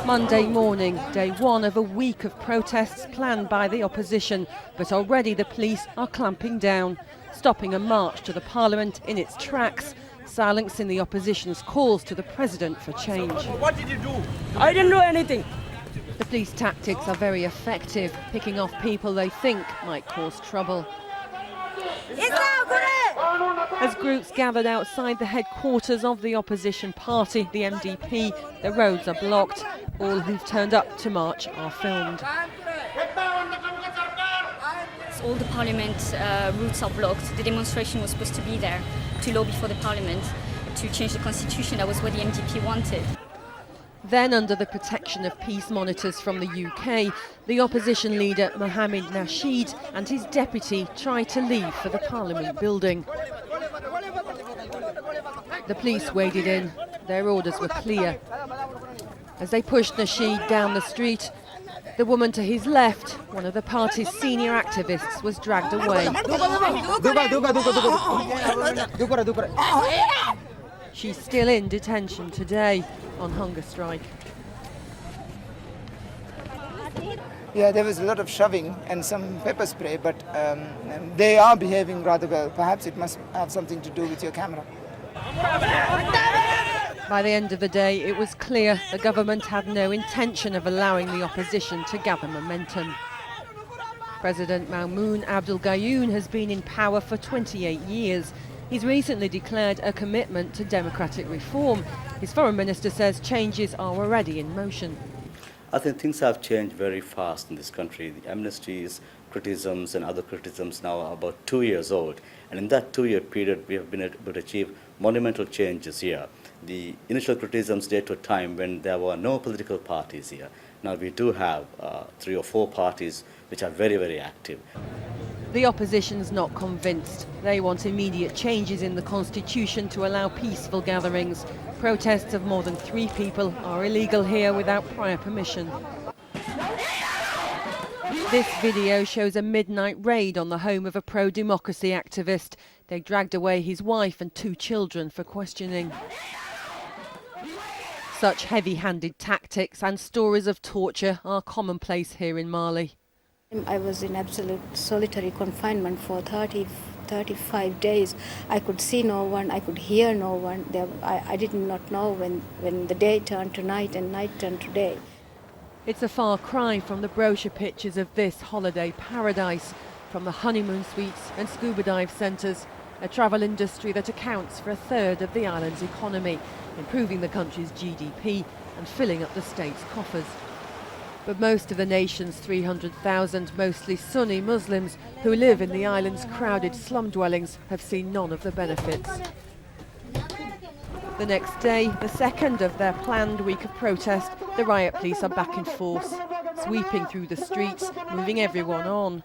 Monday morning, day one of a week of protests planned by the opposition, but already the police are clamping down, stopping a march to the parliament in its tracks, silencing the opposition's calls to the president for change. What did you do? I didn't do anything. The police tactics are very effective, picking off people they think might cause trouble. As groups gathered outside the headquarters of the opposition party, the MDP, the roads are blocked. All who've turned up to march are filmed. All the parliament routes are blocked. The demonstration was supposed to be there to lobby for the parliament to change the constitution. That was what the MDP wanted. Then, under the protection of peace monitors from the UK, the opposition leader Mohamed Nasheed and his deputy tried to leave for the parliament building. The police waded in. Their orders were clear. As they pushed Nasheed down the street, the woman to his left, one of the party's senior activists, was dragged away. She's still in detention today on hunger strike. Yeah, there was a lot of shoving and some pepper spray, but they are behaving rather well. Perhaps it must have something to do with your camera. By the end of the day, it was clear the government had no intention of allowing the opposition to gather momentum. President President Gayoom has been in power for 28 years. He's recently declared a commitment to democratic reform. His foreign minister says changes are already in motion. I think things have changed very fast in this country. The amnesties, criticisms and other criticisms now are about 2 years old. And in that 2-year period, we have been able to achieve monumental changes here. The initial criticisms date to a time when there were no political parties here. Now we do have 3 or 4 parties which are very, very active. The opposition's not convinced. They want immediate changes in the constitution to allow peaceful gatherings. Protests of more than 3 people are illegal here without prior permission. This video shows a midnight raid on the home of a pro-democracy activist. They dragged away his wife and 2 children for questioning. Such heavy-handed tactics and stories of torture are commonplace here in Mali. I was in absolute solitary confinement for 35 days. I could see no one, I could hear no one. I did not know when the day turned to night and night turned to day. It's a far cry from the brochure pictures of this holiday paradise, from the honeymoon suites and scuba dive centres, a travel industry that accounts for 1/3 of the island's economy, improving the country's GDP and filling up the state's coffers. But most of the nation's 300,000 mostly Sunni Muslims who live in the island's crowded slum dwellings have seen none of the benefits. The next day, the second of their planned week of protest, the riot police are back in force, sweeping through the streets, moving everyone on.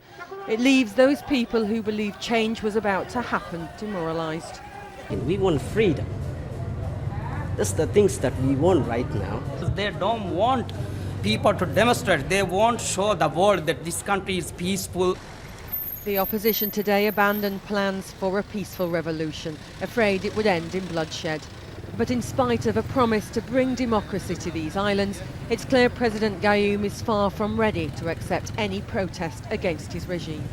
It leaves those people who believe change was about to happen demoralised. We want freedom. That's the things that we want right now. They don't want people to demonstrate. They won't show the world that this country is peaceful. The opposition today abandoned plans for a peaceful revolution, afraid it would end in bloodshed. But in spite of a promise to bring democracy to these islands, it's clear President Gayoom is far from ready to accept any protest against his regime.